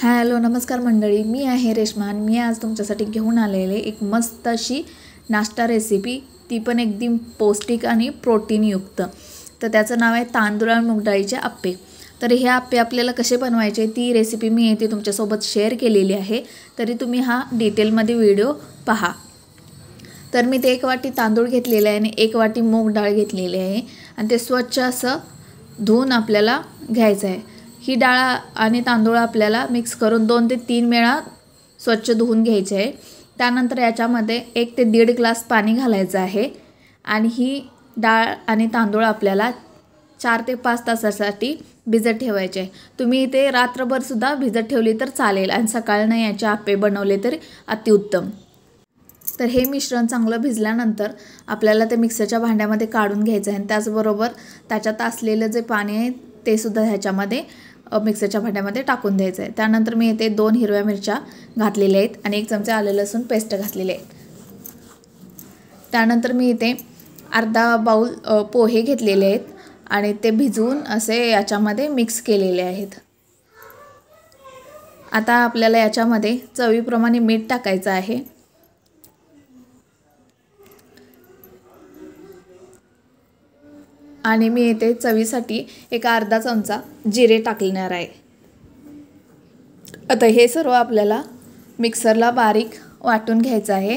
Hello नमस्कार मंडळी, मी आहे रेश्मा आणि मी आज तुमच्यासाठी घेऊन आलेले एक मस्त अशी नाश्ता रेसिपी, ती पण एकदम पौष्टिक आणि प्रोटीनयुक्त। तर त्याचं नाव आहे तांदूळ आणि मूग डाळीचे आप्पे। तर हे आप्पे आपल्याला कसे बनवायचे ती रेसिपी मी येथे तुमच्यासोबत शेअर केलेली आहे, तरी तुम्ही हा डिटेलमध्ये व्हिडिओ पहा। तर मी ते 1 वाटी तांदूळ घेतलेले आहे आणि 1 वाटी मूग डाळ घेतलेली आहे आणि ते स्वच्छ असं धुवून आपल्याला घ्यायचं आहे। ही डाळ आणि तांदूळ आपल्याला मिक्स करून 2 ते 3 वेळा स्वच्छ धुवून घ्यायचे आहे। त्यानंतर याच्यामध्ये 1 ते 1.5 ग्लास पाणी घालायचं आहे आणि ही डाळ आणि तांदूळ आपल्याला 4 ते 5 तासासाठी भिजत ठेवायचे आहे। तुम्ही इथे रात्रभर सुद्धा भिजत ठेवली तर चालेल आणि सकाळनं याचे आप्पे बनवले तर अतिउत्तम। तर हे मिश्रण चांगलं भिजल्यानंतर आपल्याला ते मिक्सरच्या भांड्यामध्ये काढून घ्यायचं आहे आणि त्याचबरोबर त्याच्यात असलेलं जे पाणी आहे ते सुद्धा ह्याच्यामध्ये मिक्सरच्या भांड्यामध्ये टाकून द्यायचं आहे। त्यानंतर मी इथे 2 हिरव्या मिरच्या घातलेल्या आहेत आणि 1 चमचा आलं लसूण पेस्ट घातलेले आहे। त्यानंतर मी इथे अर्धा बाउल पोहे घेतलेले आहेत आणि ते भिजवून असे याच्यामध्ये मिक्स केलेले आहेत। आता आपल्याला याच्यामध्ये चवीप्रमाणे मीठ टाकायचं आहे आणि मी इथे चवीसाठी एक अर्धा चमचा जिरे टाकणार आहे। आता हे सर्व आपल्याला मिक्सरला बारीक वाटून घ्यायचं आहे।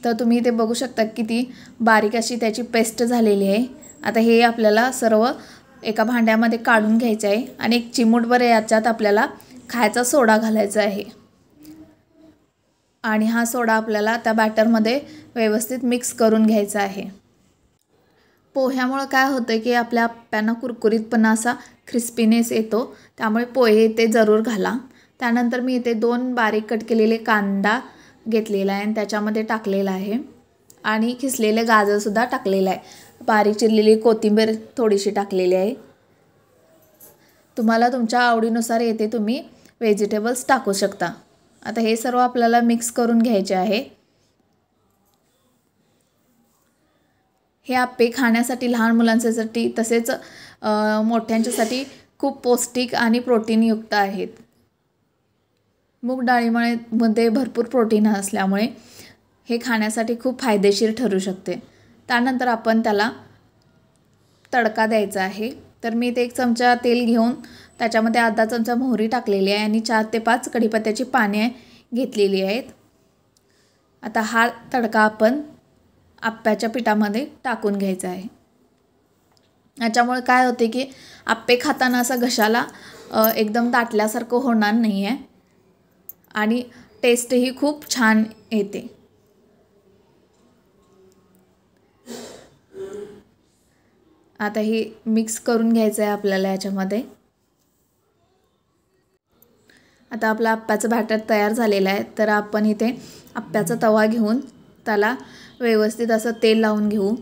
तर तुम्ही इथे बघू शकता किती बारीक अशी त्याची पेस्ट झालेली आहे। आता हे आपल्याला सर्व एका भांड्यामध्ये काढून घ्यायचं आहे आणि 1 चिमूटभर याच्यात आपल्याला खायचा सोडा घालायचा आहे आणि हा सोडा आपल्याला त्या बॅटरमध्ये व्यवस्थित मिक्स करून घ्यायचा आहे। पोह्यामुळे काय होतं की आपल्या आप्प्यांना कुरकुरीतपणा असा क्रिस्पीनेस येतो, त्यामुळे पोहे इथे जरूर घाला। त्यानंतर मी इथे 2 बारीक कट केलेले कांदा घेतलेला आहे आणि त्याच्यामध्ये टाकलेला आहे आणि खिसलेले गाजर सुद्धा टाकलेलं आहे। बारीक चिरलेली कोथिंबीर थोडीशी टाकलेली आहे। तुम्हाला तुमच्या आवडीनुसार येथे तुम्ही व्हेजिटेबल्स टाकू शकता। आता हे सर्व आपल्याला मिक्स करून घ्यायचे आहे। हे आप्पे खाण्यासाठी लहान मुलांसाठी तसेच मोठ्यांच्यासाठी खूप पौष्टिक आणि प्रोटीनयुक्त आहेत। मूग डाळीमध्ये भरपूर प्रोटीन असल्यामुळे हे खाण्यासाठी खूप फायदेशीर ठरू शकते। त्यानंतर आपण त्याला तडका द्यायचा आहे। तर मी इथे 1 चमचा तेल घेऊन त्याच्यामध्ये अर्धा चमचा मोहरी टाकलेली आहे आणि 4 ते 5 कढीपत्त्याची पाने घेतलेली आहेत। आता हा तडका आपण आप्प्याच्या पिठामध्ये टाकून घ्यायचा आहे। याच्यामुळे काय होते की आप्पे खाताना असं घशाला एकदम दाटल्यासारखं होणार नाही आहे आणि टेस्टही खूप छान येते। आता हे मिक्स करून घ्यायचं आहे आपल्याला याच्यामध्ये। आता आपला आप्प्याचं बॅटर तयार झालेलं आहे। तर आपण इथे आप्प्याचा तवा घेऊन त्याला व्यवस्थित असं तेल लावून घेऊ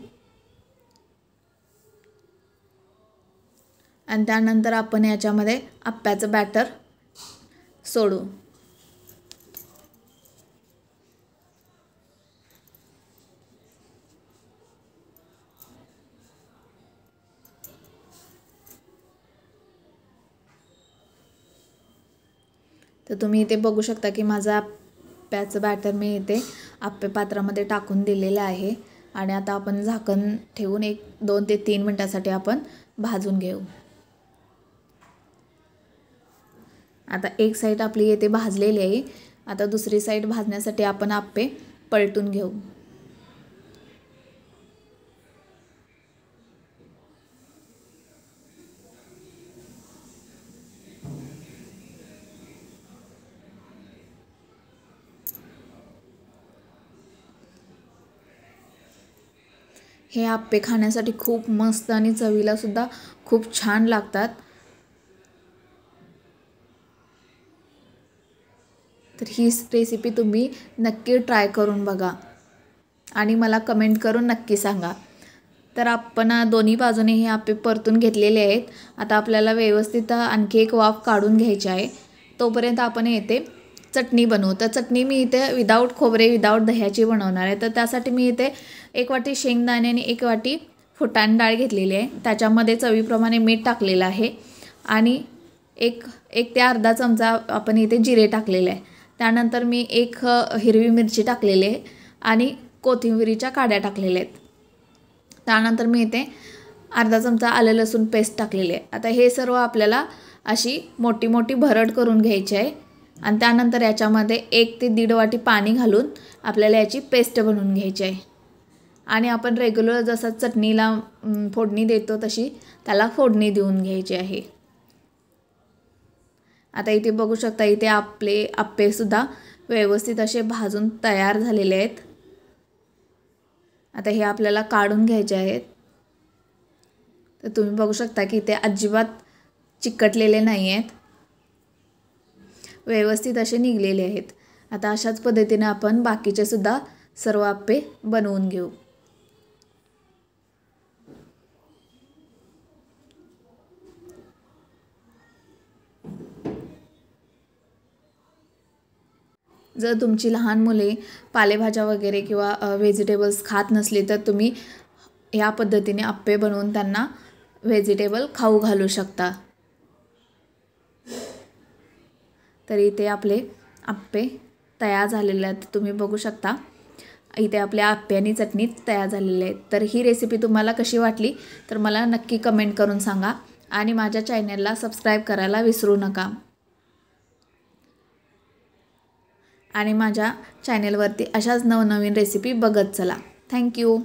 आणि त्यानंतर आपण याच्यामध्ये आप्प्याचं बॅटर सोडू। तर तुम्ही इथे बघू शकता की माझा आप्प्याचं बॅटर मी इथे आप्पे पात्रामध्ये टाकून दिलेलं आहे आणि आता आपण झाकण ठेवून 2 ते 3 मिनिटासाठी आपण भाजून घेऊ। आता एक साईड आपली इथे भाजलेली आहे। आता दुसरी साईड भाजण्यासाठी आपण आप्पे पलटून घेऊ। हे आप्पे खाण्यासाठी खूप मस्त आणि चवीला सुद्धा खूप छान लागतात। तर ही रेसिपी तुम्ही नक्की ट्राय करून बघा आणि मला कमेंट करून नक्की सांगा। तर आपण दोन्ही बाजूने हे आप्पे परतून घेतलेले आहेत। आता आपल्याला व्यवस्थित आणखी एक वाफ काढून घ्यायची आहे। तोपर्यंत आपण येथे चटणी बनवू। तर चटणी मी इथे विदाऊट खोबरे विदाऊट दह्याची बनवणार आहे। तर त्यासाठी मी इथे 1 वाटी शेंगदाणे आणि 1 वाटी फुटाणे डाळ घेतलेली आहे। त्याच्यामध्ये चवीप्रमाणे मीठ टाकलेलं आहे आणि एक एक ते अर्धा चमचा आपण इथे जिरे टाकलेले आहे. त्यानंतर मी एक हिरवी मिरची टाकलेली आहे आणि कोथिंबिरीच्या काड्या टाकलेल्या आहेत. त्यानंतर मी इथे अर्धा चमचा आलं लसूण पेस्ट टाकलेली आहे. आता हे सर्व आपल्याला अशी मोठी मोठी भरड करून घ्यायची आहे आणि त्यानंतर याच्यामध्ये 1 ते 1.5 वाटी पाणी घालून आपल्याला याची पेस्ट बनवून घ्यायची आहे. आणि आपण रेग्युलर जसं चटणीला फोडणी देतो तशी त्याला फोडणी देऊन घ्यायची आहे. आता इथे बघू शकता, इथे आपले आप्पेसुद्धा व्यवस्थित असे भाजून तयार झालेले आहेत. आता हे आपल्याला काढून घ्यायचे आहेत. तर तुम्ही बघू शकता की इथे अजिबात चिकटलेले नाही आहेत, व्यवस्थित असे निघलेले आहेत. आता अशाच पद्धतीने आपण बाकीचे सुद्धा सर्व आप्पे बनवून घेऊ. जर तुमची लहान मुले पालेभाज्या वगैरे किंवा व्हेजिटेबल्स खात नसली तर तुम्ही या पद्धतीने आप्पे बनवून त्यांना व्हेजिटेबल खाऊ घालू शकता. तर इथे आपले आप्पे तयार झालेले आहेत. तुम्ही बघू शकता इथे आपल्या आप्पे आणि चटणी तयार झालेले आहेत. तर ही रेसिपी तुम्हाला कशी वाटली तर मला नक्की कमेंट करून सांगा आणि माझ्या चॅनलला सबस्क्राईब करायला विसरू नका. आणि माझ्या चॅनलवरती अशाच नवनवीन रेसिपी बघत चला. थँक्यू.